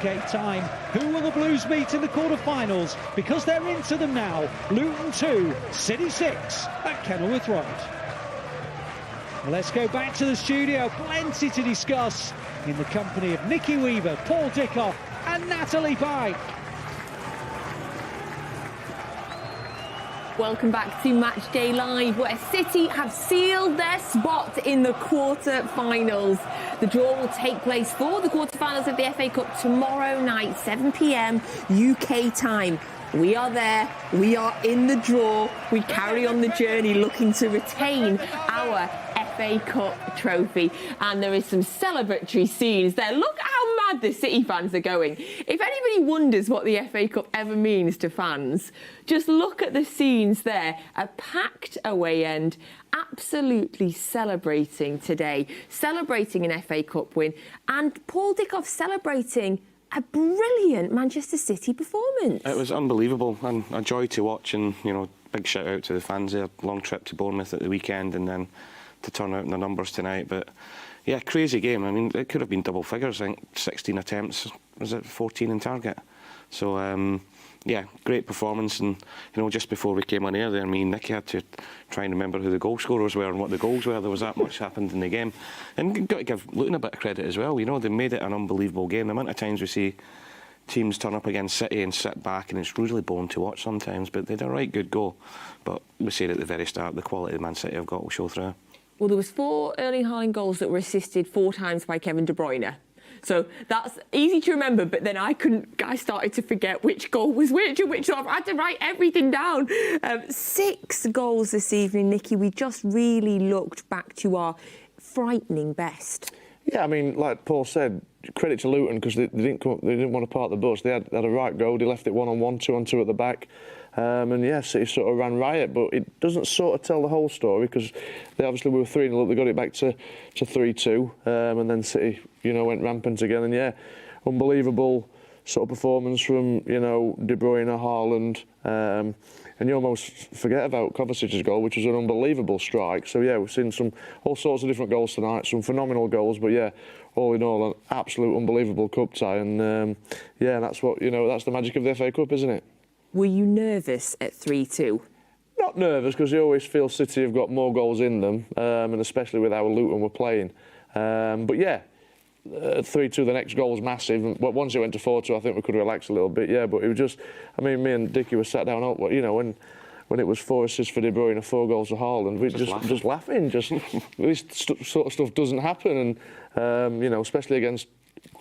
UK time. Who will the Blues meet in the quarter-finals? Because they're into them now. Luton 2, City 6 at Kenilworth Road. Let's go back to the studio. Plenty to discuss in the company of Nicky Weaver, Paul Dickov and Natalie Pike. Welcome back to Matchday Live, where City have sealed their spot in the quarter-finals. The draw will take place for the quarter-finals of the FA Cup tomorrow night, 7 p.m. UK time. We are there, we are in the draw, we carry on the journey looking to retain our FA Cup trophy, and there is some celebratory scenes there. Look how mad the City fans are going. If anybody wonders what the FA Cup ever means to fans, just look at the scenes there. A packed away end, absolutely celebrating today, celebrating an FA Cup win, and Paul Dickov celebrating a brilliant Manchester City performance. It was unbelievable and a joy to watch, and big shout out to the fans there. Long trip to Bournemouth at the weekend and then to turn out in the numbers tonight. But yeah, crazy game. I mean, it could have been double figures. I think 16 attempts, was it 14 in target? So yeah, great performance. And just before we came on air there, me and Nicky had to try and remember who the goal scorers were and what the goals were. There was that much happened in the game. And you've got to give Luton a bit of credit as well. They made it an unbelievable game. The amount of times we see teams turn up against City and sit back, and it's really boring to watch sometimes, but they did a right good go. But we said at the very start, the quality Man City have got will show through. Well, there was 4 Erling Haaland goals that were assisted 4 times by Kevin De Bruyne. So that's easy to remember, but then I started to forget which goal was which and which I had to write everything down. 6 goals this evening, Nicky. We just really looked back to our frightening best. Yeah, I mean, like Paul said, credit to Luton because they didn't want to park the bus. They had a right go. They left it 1-on-1, 2-on-2 at the back. And yeah, City sort of ran riot, but it doesn't sort of tell the whole story because they obviously were 3-0 up. They got it back to 3-2, and then City, went rampant again. And yeah, unbelievable sort of performance from De Bruyne, Haaland, and you almost forget about Kovacic's goal, which was an unbelievable strike. So yeah, we've seen all sorts of different goals tonight, some phenomenal goals, but yeah, all in all, an absolute unbelievable cup tie. And yeah, that's what that's the magic of the FA Cup, isn't it? Were you nervous at 3-2? Not nervous, because you always feel City have got more goals in them, and especially with how Luton were playing. But yeah, 3-2, the next goal was massive. But once it went to 4-2, I think we could relax a little bit. Yeah, but it was just, I mean, me and Dicky were sat down, when it was 4 assists for De Bruyne and 4 goals for Haaland, we just laughing. This sort of stuff doesn't happen, and especially against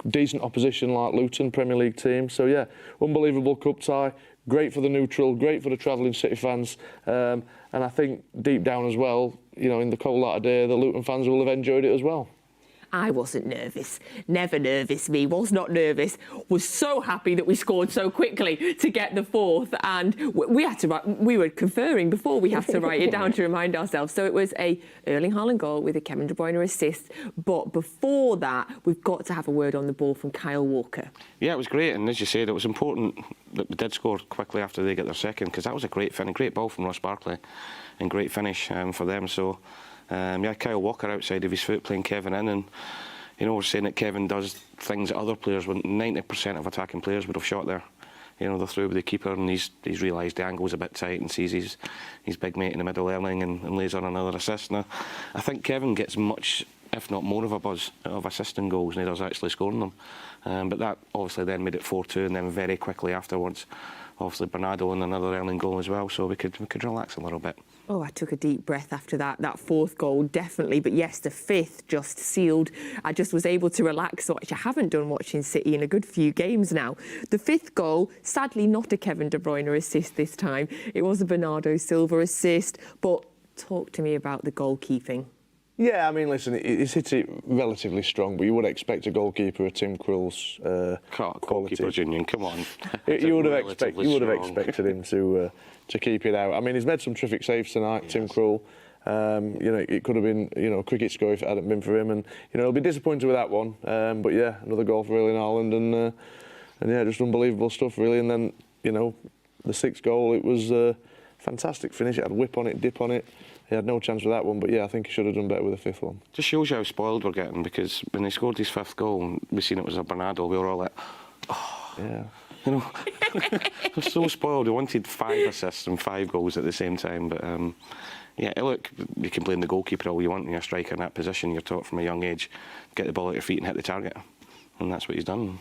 decent opposition like Luton, Premier League team. So yeah, unbelievable cup tie. Great for the neutral, great for the travelling City fans, and I think deep down as well, in the cold light of day, the Luton fans will have enjoyed it as well. I wasn't nervous. Never nervous, me. Was not nervous. Was so happy that we scored so quickly to get the 4th. And we were conferring before we had to write it down to remind ourselves. So it was a Erling Haaland goal with a Kevin De Bruyne assist. But before that, we've got to have a word on the ball from Kyle Walker. Yeah, it was great. And as you said, it was important that we did score quickly after they get their second, because that was a great ball from Ross Barkley and great finish for them. So yeah, Kyle Walker outside of his foot playing Kevin in, and we're saying that Kevin does things that other players wouldn't. 90% of attacking players would have shot there. They're through with the keeper, and he's realised the angle's a bit tight and sees his big mate in the middle, Erling, and lays on another assist. Now, I think Kevin gets much, if not more, of a buzz of assisting goals than he does actually scoring them. But that obviously then made it 4-2, and then very quickly afterwards, obviously Bernardo and another Erling goal as well, so we could relax a little bit. Oh, I took a deep breath after that 4th goal, definitely. But yes, the 5th just sealed. I just was able to relax, which I haven't done watching City in a good few games now. The 5th goal, sadly not a Kevin De Bruyne assist this time. It was a Bernardo Silva assist. But talk to me about the goalkeeping. Yeah, I mean, listen, it's City relatively strong, but you would expect a goalkeeper of Tim Krul's goalkeeper Junior, come on. you would have expected him to keep it out. I mean, he's made some terrific saves tonight, yes. Tim Krul. It could have been, a cricket score if it hadn't been for him, and he'll be disappointed with that one. But yeah, another goal for Erling Haaland, and yeah, just unbelievable stuff really. And then the 6th goal, it was fantastic finish. It had whip on it, dip on it. He had no chance with that one, but yeah, I think he should have done better with the 5th one. Just shows you how spoiled we're getting, because when they scored his 5th goal, and we seen it was a Bernardo, we were all like, oh, Yeah. You know, I'm so spoiled. We wanted 5 assists and 5 goals at the same time. But yeah, look, you can blame the goalkeeper all you want when you're a striker in that position. You're taught from a young age, get the ball at your feet and hit the target. And that's what he's done.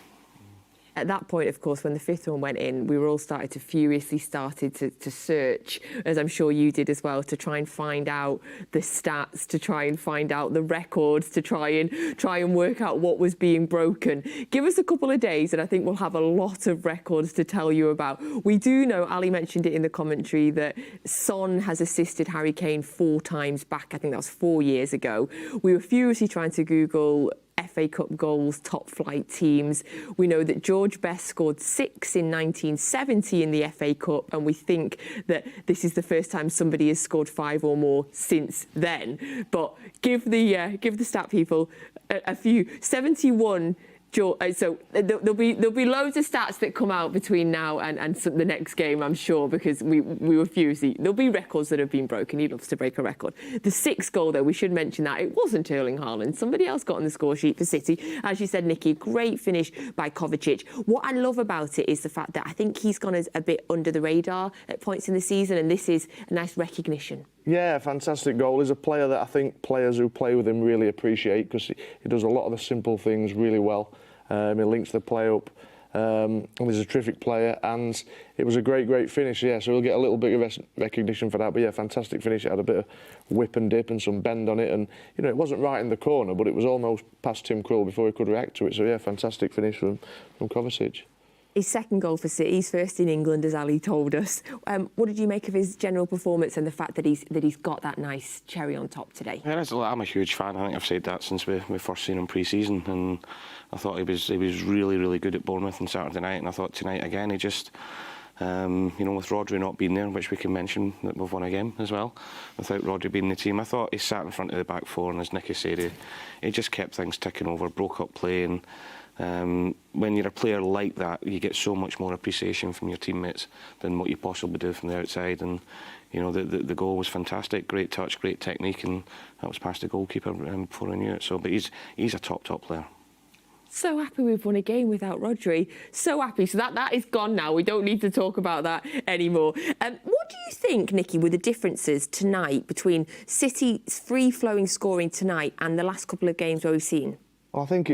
At that point, of course, when the 5th one went in, we were all started to furiously to search, as I'm sure you did as well, to try and find out the stats, to try and find out the records, to try and work out what was being broken. Give us a couple of days and I think we'll have a lot of records to tell you about. We do know, Ali mentioned it in the commentary, that Son has assisted Harry Kane 4 times back. I think that was 4 years ago. We were furiously trying to Google FA Cup goals, top flight teams. We know that George Best scored 6 in 1970 in the FA Cup, and we think that this is the first time somebody has scored 5 or more since then. But give the stat people a few. 71. So there'll be loads of stats that come out between now and the next game, I'm sure, because we were fusy. There'll be records that have been broken. He loves to break a record. The 6th goal, though, we should mention that it wasn't Erling Haaland. Somebody else got on the score sheet for City. As you said, Nicky, great finish by Kovacic. What I love about it is the fact that I think he's gone as a bit under the radar at points in the season, and this is a nice recognition. Yeah, fantastic goal. He's a player that I think players who play with him really appreciate, because he does a lot of the simple things really well. He links the play up, and he's a terrific player, and it was a great finish. Yeah, so we'll get a little bit of recognition for that. But yeah, fantastic finish. It had a bit of whip and dip and some bend on it, and you know, it wasn't right in the corner, but it was almost past Tim Krul before he could react to it. So yeah, fantastic finish from Kovacic. His 2nd goal for City, his 1st in England, as Ali told us. What did you make of his general performance and the fact that he's got that nice cherry on top today? Yeah, I'm a huge fan. I think I've said that since we first seen him pre-season, and I thought he was really good at Bournemouth on Saturday night, and I thought tonight again he just, you know, with Rodri not being there, which we can mention that we've won a game as well, without Rodri being in the team, I thought he sat in front of the back 4, and as Nicky said, he just kept things ticking over, broke up play, and when you're a player like that, you get so much more appreciation from your teammates than what you possibly do from the outside. And you know, the goal was fantastic, great touch, great technique, and that was past the goalkeeper before I knew it. So, but he's a top player. So happy we've won a game without Rodri. So happy. So that is gone now. We don't need to talk about that anymore. What do you think, Nicky, were the differences tonight between City's free-flowing scoring tonight and the last couple of games where we've seen? Well, I think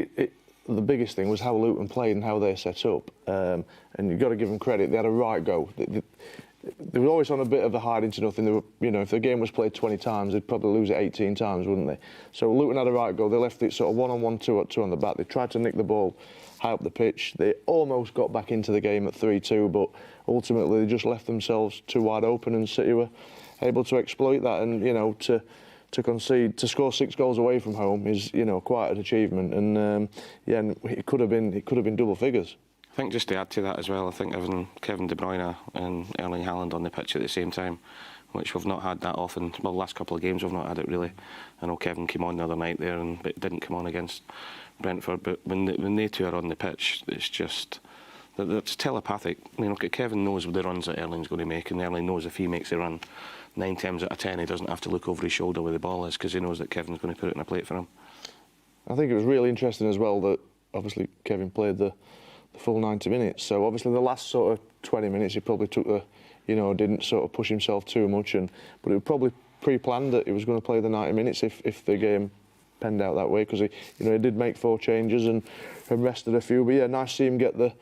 the biggest thing was how Luton played and how they set up, and you've got to give them credit. They had a right go. They were always on a bit of a hiding to nothing. They were, you know, if the game was played 20 times, they'd probably lose it 18 times, wouldn't they? So Luton had a right go. They left it sort of 1-on-1, 2-on-2 on the back. They tried to nick the ball high up the pitch. They almost got back into the game at 3-2, but ultimately they just left themselves too wide open, and City were able to exploit that. And you know, to concede, to score 6 goals away from home is, you know, quite an achievement. And yeah, and it could have been double figures. I think just to add to that as well, I think having Kevin De Bruyne and Erling Haaland on the pitch at the same time, which we've not had that often. Well, the last couple of games we've not had it really. I know Kevin came on the other night there, but didn't come on against Brentford. But when they two are on the pitch, it's just that's telepathic. You know, Kevin knows the runs that Erling's going to make, and Erling knows if he makes a run, 9 times out of 10 he doesn't have to look over his shoulder where the ball is, because he knows that Kevin's going to put it in a plate for him. I think it was really interesting as well that obviously Kevin played the full 90 minutes. So obviously the last sort of 20 minutes he probably took didn't sort of push himself too much, but it was probably pre-planned that he was going to play the 90 minutes if the game panned out that way, because he did make 4 changes and rested a few. But yeah, nice to see him get the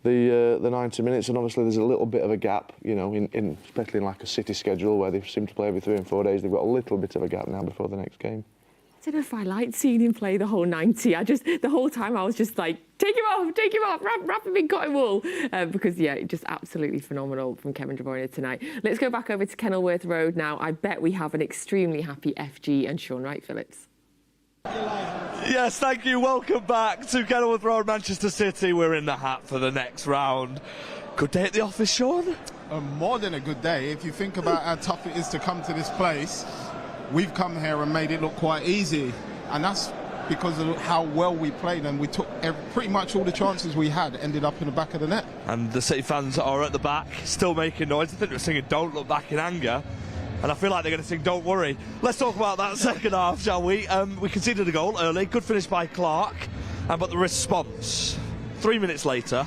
90 minutes, and obviously there's a little bit of a gap, you know, in especially in like a City schedule where they seem to play every 3 and 4 days. They've got a little bit of a gap now before the next game. I don't know if I liked seeing him play the whole 90. The whole time I was just like, take him off, wrap him in cotton wool. Because, yeah, just absolutely phenomenal from Kevin De Bruyne tonight. Let's go back over to Kenilworth Road now. I bet we have an extremely happy FG and Sean Wright-Phillips. Yes, thank you. Welcome back to Kenilworth Road, Manchester City. We're in the hat for the next round. Good day at the office, Sean? More than a good day. If you think about how tough it is to come to this place, we've come here and made it look quite easy, and that's because of how well we played, and we took pretty much all the chances we had ended up in the back of the net. And the City fans are at the back, still making noise. I think they're singing "Don't Look Back" in anger, and I feel like they're going to sing "Don't Worry." Let's talk about that second half, shall we? We conceded a goal early, good finish by Clark, but the response 3 minutes later,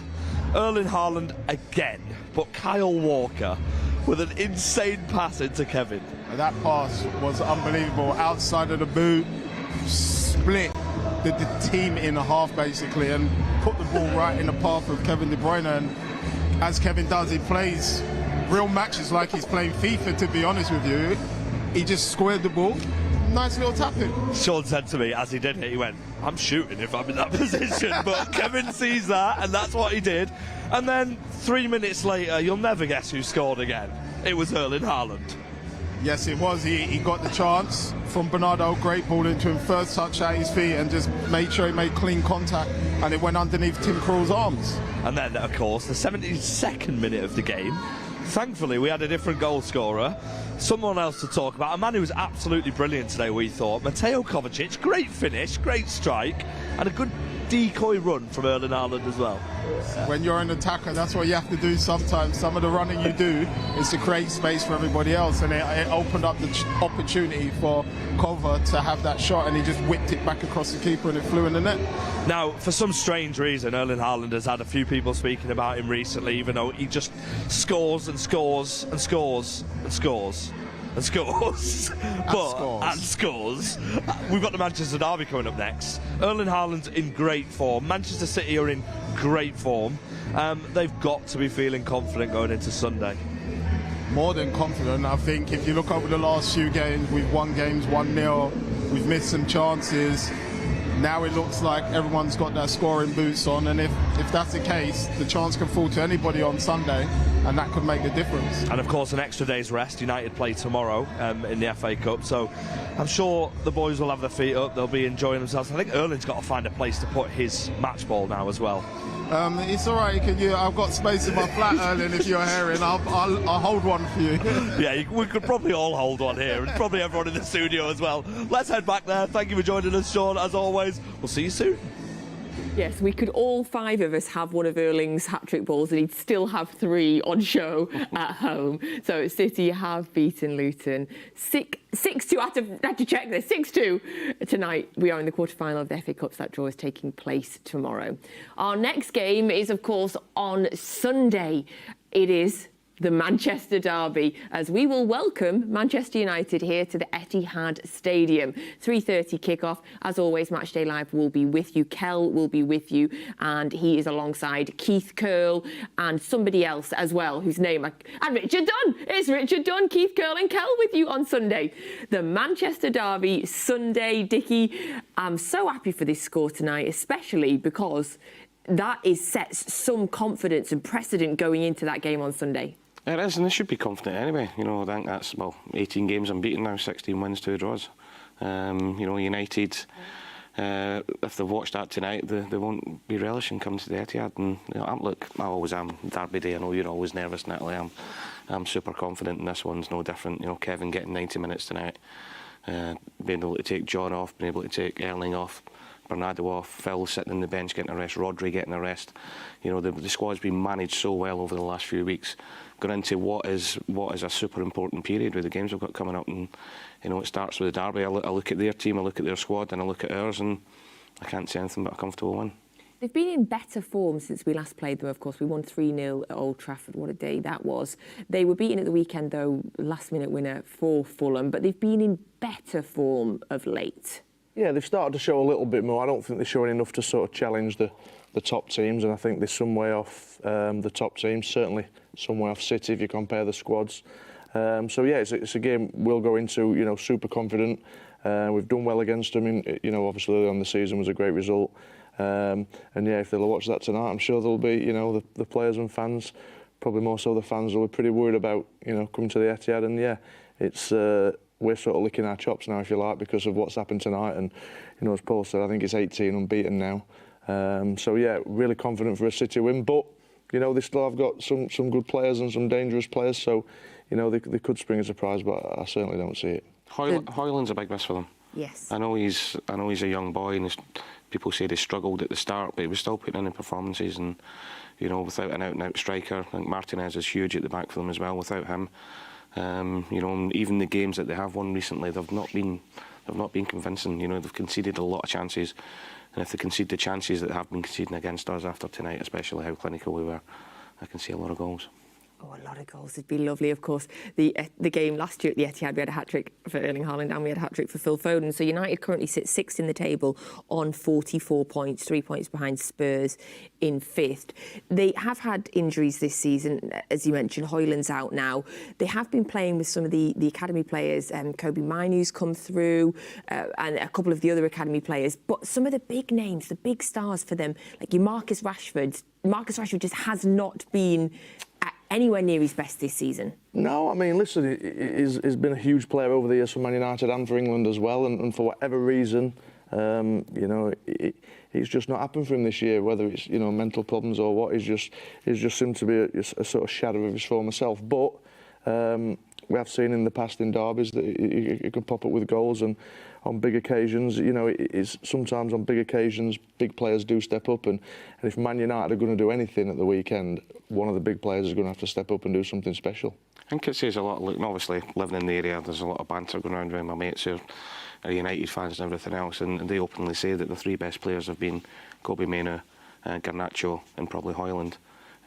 Erling Haaland again, but Kyle Walker with an insane pass into Kevin. That pass was unbelievable. Outside of the boot, split the team in half basically, and put the ball right in the path of Kevin De Bruyne. And as Kevin does, he plays real matches like he's playing FIFA, to be honest with you. He just squared the ball. Nice little tap-in. Sean said to me as he did it, he went, I'm shooting if I'm in that position. But Kevin sees that, and that's what he did. And then 3 minutes later, you'll never guess who scored again. It was Erling Haaland. Yes, it was. He got the chance from Bernardo. Great ball into him. First touch at his feet and just made sure he made clean contact. And it went underneath Tim Krul's arms. And then, of course, the 72nd minute of the game. Thankfully, we had a different goal scorer. Someone else to talk about. A man who was absolutely brilliant today, we thought. Mateo Kovacic. Great finish, great strike. And a good decoy run from Erling Haaland as well. When you're an attacker, that's what you have to do sometimes. Some of the running you do is to create space for everybody else, and it opened up the opportunity for Kova to have that shot, and he just whipped it back across the keeper and it flew in the net. Now, for some strange reason, Erling Haaland has had a few people speaking about him recently, even though he just scores and scores and scores and scores. And scores. And scores. We've got the Manchester Derby coming up next. Erling Haaland's in great form. Manchester City are in great form. They've got to be feeling confident going into Sunday. More than confident. I think if you look over the last few games, we've won games 1-0. We've missed some chances. Now it looks like everyone's got their scoring boots on, and if that's the case, the chance can fall to anybody on Sunday, and that could make the difference. And of course, an extra day's rest. United play tomorrow in the FA Cup, so I'm sure the boys will have their feet up. They'll be enjoying themselves. I think Erling's got to find a place to put his match ball now as well. It's all right. I've got space in my flat, Erling. If you're hearing, I'll hold one for you. Yeah, we could probably all hold one here, and probably everyone in the studio as well. Let's head back there. Thank you for joining us, Sean. As always, we'll see you soon. Yes, we could all 5 of us have one of Erling's hat-trick balls and he'd still have 3 on show at home. So City have beaten Luton 6-2. I had to check this. 6-2 tonight. We are in the quarter-final of the FA Cup. That draw is taking place tomorrow. Our next game is, of course, on Sunday. It is the Manchester Derby, as we will welcome Manchester United here to the Etihad Stadium. 3:30 kickoff. As always, Matchday Live will be with you. Kel will be with you, and he is alongside Keith Curl and somebody else as well, whose name and Richard Dunn. It's Richard Dunn, Keith Curl and Kel with you on Sunday. The Manchester Derby, Sunday. Dicky, I'm so happy for this score tonight, especially because that sets some confidence and precedent going into that game on Sunday. It is, and they should be confident anyway. You know, I think that's, 18 games unbeaten now, 16 wins, 2 draws. United, if they've watched that tonight, they won't be relishing coming to the Etihad. And I always am. Derby day, I know you're always nervous, Natalie. I'm super confident, and this one's no different. You know, Kevin getting 90 minutes tonight, being able to take John off, being able to take Erling off, Bernardo off, Phil sitting on the bench getting a rest, Rodri getting a rest. You know, the squad's been managed so well over the last few weeks. Going into what is a super important period with the games we've got coming up, and you know, it starts with the Derby. I look at their team, I look at their squad, and I look at ours, and I can't say anything but a comfortable win. They've been in better form since we last played them, of course. We won 3-0 at Old Trafford. What a day that was. They were beaten at the weekend, though, last-minute winner for Fulham, but they've been in better form of late. Yeah, they've started to show a little bit more. I don't think they're showing enough to sort of challenge the top teams, and I think they're some way off the top teams, certainly some way off City if you compare the squads. So yeah, it's a game we'll go into, you know, super confident. We've done well against them, obviously early on the season was a great result. And yeah, if they'll watch that tonight, I'm sure there'll be, the players and fans, probably more so the fans, will be pretty worried about, coming to the Etihad. And yeah, it's we're sort of licking our chops now, if you like, because of what's happened tonight. And as Paul said, I think it's 18 unbeaten now. So yeah, really confident for a City win, but they still have got some good players and some dangerous players, so they could spring a surprise, but I certainly don't see it. Haaland's a big miss for them. Yes. I know he's a young boy, and people say they struggled at the start, but he was still putting in the performances, and without an out-and-out striker, I think Martinez is huge at the back for them as well. Without him, even the games that they have won recently, they've not been convincing. They've conceded a lot of chances. And if they concede the chances that they have been conceding against us after tonight, especially how clinical we were, I can see a lot of goals. Oh, a lot of goals would be lovely. Of course, the game last year at the Etihad, we had a hat-trick for Erling Haaland and we had a hat-trick for Phil Foden. So United currently sit 6th in the table on 44 points, 3 points behind Spurs in 5th. They have had injuries this season, as you mentioned. Haaland's out now. They have been playing with some of the academy players. Kobe Mainoo's come through and a couple of the other academy players. But some of the big names, the big stars for them, like your Marcus Rashford just has not been anywhere near his best this season. No, I mean, listen, he's been a huge player over the years for Man United and for England as well, and for whatever reason, you know, it's just not happened for him this year, whether it's, you know, mental problems or what. He's just seemed to be a sort of shadow of his former self. But we have seen in the past in derbies that he could pop up with goals, and on big occasions, you know, it's sometimes on big occasions, big players do step up, and if Man United are going to do anything at the weekend, one of the big players is going to have to step up and do something special. I think it says a lot. Look, obviously, living in the area, there's a lot of banter going around with my mates who are United fans and everything else, and they openly say that the 3 best players have been Kobe Mainoo, Garnacho and probably Haaland.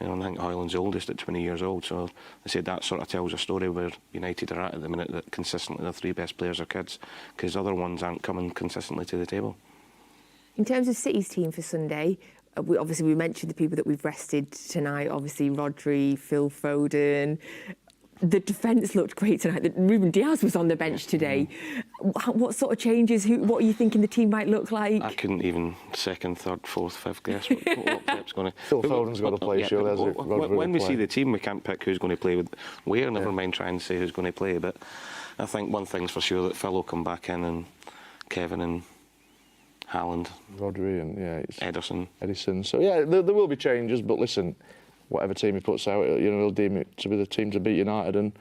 You know, I think Haaland's oldest at 20 years old, so they said that sort of tells a story where United are at the minute, that consistently the 3 best players are kids, because other ones aren't coming consistently to the table. In terms of City's team for Sunday, we mentioned the people that we've rested tonight, obviously Rodri, Phil Foden. The defence looked great tonight. Ruben Diaz was on the bench today. What sort of changes? What are you thinking the team might look like? I couldn't even second, third, fourth, fifth guess what Pep's going to... Phil Foden's got to play, sure. When we see the team, we can't pick who's going to play with where, never mind trying to say who's going to play. But I think one thing's for sure, that Phil will come back in, and Kevin and Haaland, Rodri and Edison. So yeah, there will be changes, but listen, whatever team he puts out, you know, he'll deem it to be the team to beat United, and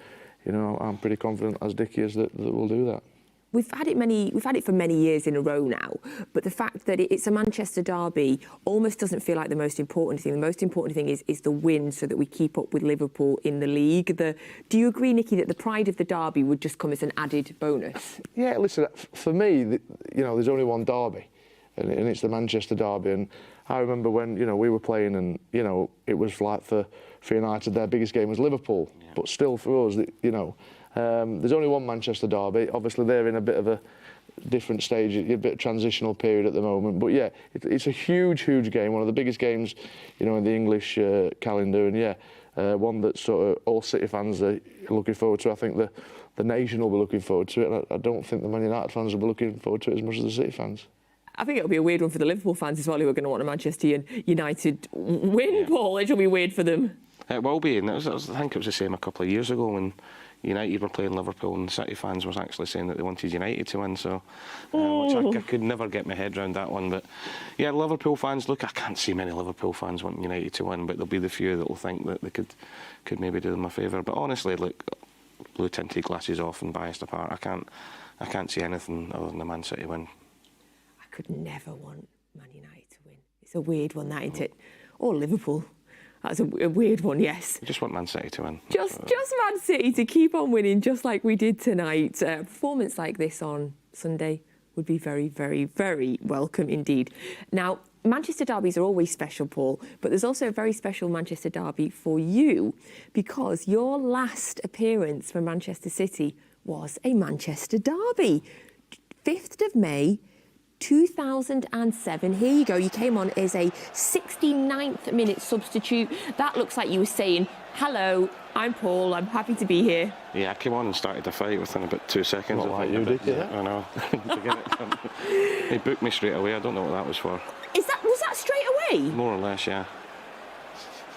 you know, I'm pretty confident, as Dicky is, that we'll do that. We've had it for many years in a row now, but the fact that it's a Manchester derby almost doesn't feel like the most important thing. The most important thing is the win, so that we keep up with Liverpool in the league. Do you agree, Nicky, that the pride of the derby would just come as an added bonus? Yeah, listen, for me, you know, there's only one derby, and it's the Manchester derby. And I remember when, you know, we were playing, and you know, it was like for United, their biggest game was Liverpool. Yeah. But still, for us, you know, there's only one Manchester derby. Obviously, they're in a bit of a different stage, a bit of transitional period at the moment. But yeah, it's a huge game, one of the biggest games, you know, in the English calendar. And yeah, one that sort of all City fans are looking forward to. I think the nation will be looking forward to it, and I don't think the Man United fans will be looking forward to it as much as the City fans. I think it'll be a weird one for the Liverpool fans as well, who are going to want a Manchester United win, Paul. It'll be weird for them. It will be, and I think it was the same a couple of years ago when United were playing Liverpool, and City fans was actually saying that they wanted United to win, so which I could never get my head around that one. But yeah, Liverpool fans, look, I can't see many Liverpool fans wanting United to win, but there'll be the few that will think that they could maybe do them a favour. But honestly, look, blue tinted glasses off and biased apart, I can't see anything other than a Man City win. I could never want Man United to win. It's a weird one, that, isn't it? Or Liverpool. That's a weird one, yes. I just want Man City to win. Just Man City to keep on winning, just like we did tonight. A performance like this on Sunday would be very, very, very welcome indeed. Now, Manchester derbies are always special, Paul, but there's also a very special Manchester derby for you, because your last appearance for Manchester City was a Manchester derby. 5th of May, 2007. Here you go. You came on as a 69th minute substitute. That looks like you were saying, hello, I'm Paul, I'm happy to be here. Yeah, I came on and started the fight within about 2 seconds. Not like you did, yeah. I know. They booked me straight away. I don't know what that was for. Was that straight away? More or less, yeah.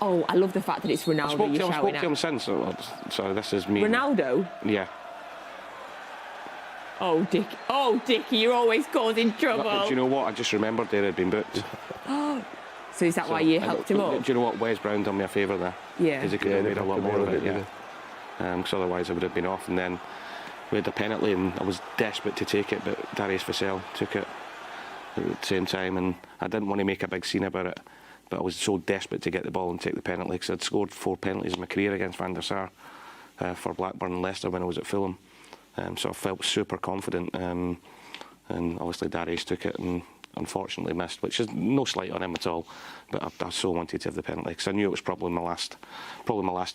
Oh, I love the fact that it's Ronaldo you're shouting at. I spoke to him since. Sorry, this is me. Ronaldo? Yeah. Oh, Dicky, you're always causing trouble. Do you know what? I just remembered there had been booked. So is that why you helped him up? Do you know what? Wes Brown done me a favour there. Yeah. Because he could have made a lot more of it, yeah. Because otherwise I would have been off. And then we had a penalty, and I was desperate to take it, but Darius Vassell took it at the same time, and I didn't want to make a big scene about it, but I was so desperate to get the ball and take the penalty, because I'd scored 4 penalties in my career against Van der Sar for Blackburn and Leicester when I was at Fulham. So I felt super confident, and obviously Darius took it, and unfortunately missed, which is no slight on him at all. But I so wanted to have the penalty because I knew it was probably my last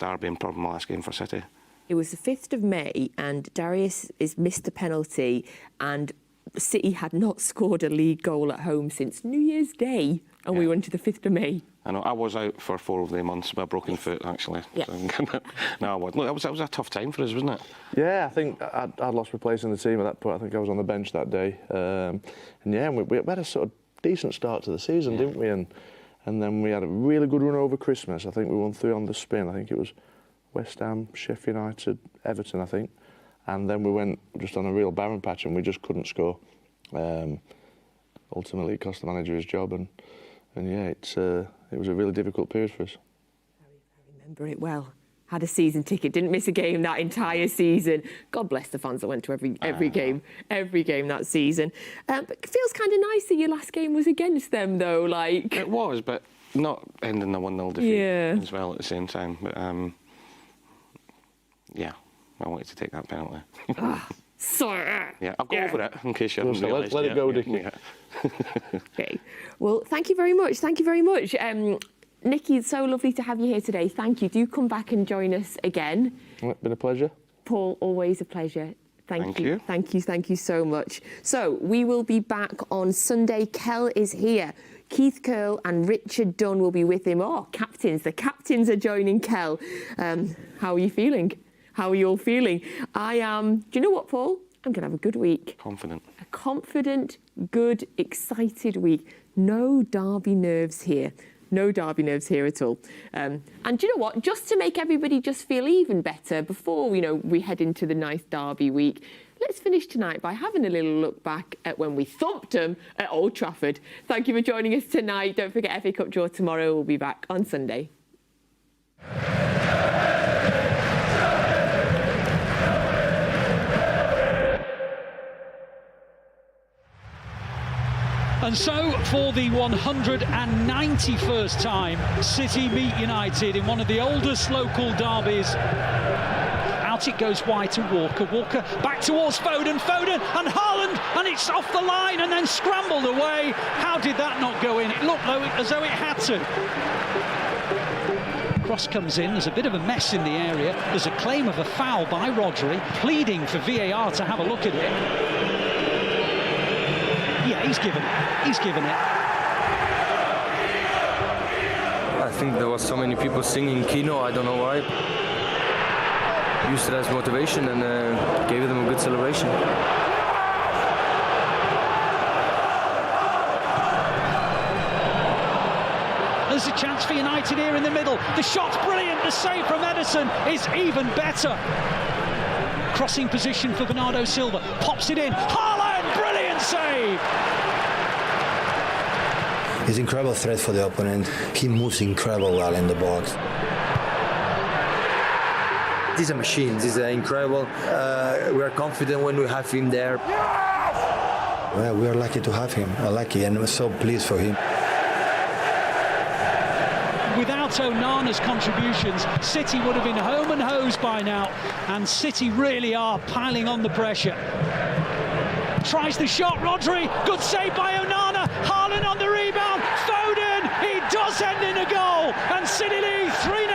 derby and probably my last game for City. It was the 5th of May and Darius has missed the penalty and City had not scored a league goal at home since New Year's Day, and we went to the 5th of May. I know, I was out for 4 of the months with a broken foot, actually. Yeah. No, I wasn't. Look, that was a tough time for us, wasn't it? Yeah, I think I'd lost my place in the team at that point. I think I was on the bench that day. And yeah, we had a sort of decent start to the season, didn't we? And then we had a really good run over Christmas. I think we won 3 on the spin. I think it was West Ham, Sheffield United, Everton, I think. And then we went just on a real barren patch and we just couldn't score. Ultimately, it cost the manager his job, and yeah, it was a really difficult period for us. I remember it well. Had a season ticket, didn't miss a game that entire season. God bless the fans that went to every game that season. But it feels kind of nice that your last game was against them, though. Like it was, but not ending the 1-0 defeat as well at the same time. But yeah, I wanted to take that penalty. Yeah, I'll go over it in case you haven't realised. Let it go, Nicky. Yeah. Okay. Well, thank you very much. Thank you very much. Nicky, it's so lovely to have you here today. Thank you. Do come back and join us again. It's been a pleasure. Paul, always a pleasure. Thank you. Thank you so much. So we will be back on Sunday. Kel is here. Keith Curl and Richard Dunn will be with him. Oh, captains. The captains are joining Kel. How are you feeling? How are you all feeling? I am, do you know what, Paul? I'm going to have a good week. Confident. A confident, good, excited week. No derby nerves here. No derby nerves here at all. And do you know what? Just to make everybody just feel even better before, we head into the nice derby week, let's finish tonight by having a little look back at when we thumped them at Old Trafford. Thank you for joining us tonight. Don't forget FA Cup draw tomorrow. We'll be back on Sunday. And so, for the 191st time, City meet United in one of the oldest local derbies. Out it goes wide to Walker. Walker back towards Foden. Foden and Haaland, and it's off the line and then scrambled away. How did that not go in? It looked as though it had to. Cross comes in. There's a bit of a mess in the area. There's a claim of a foul by Rodri, pleading for VAR to have a look at it. Yeah, he's given it. He's given it. I think there was so many people singing Kino, I don't know why. Used it as motivation and gave them a good celebration. There's a chance for United here in the middle. The shot's brilliant. The save from Ederson is even better. Crossing position for Bernardo Silva. Pops it in. Haaland! Brilliant save! He's an incredible threat for the opponent. He moves incredibly well in the box. These are machines. These are incredible. We are confident when we have him there. Well, we are lucky to have him. Lucky, and we're so pleased for him. Without Onana's contributions, City would have been home and hosed by now, and City really are piling on the pressure. Tries the shot, Rodri, good save by Onana, Haaland on the rebound, Foden, he does end in a goal, and City lead 3-0.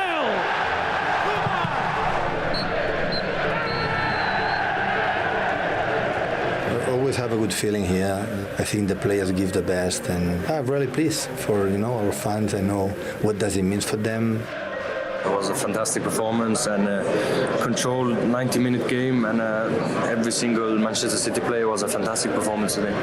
Always have a good feeling here. I think the players give the best, and I'm really pleased for our fans. I know what does it mean for them. It was a fantastic performance and a controlled 90-minute game, and every single Manchester City player was a fantastic performance today.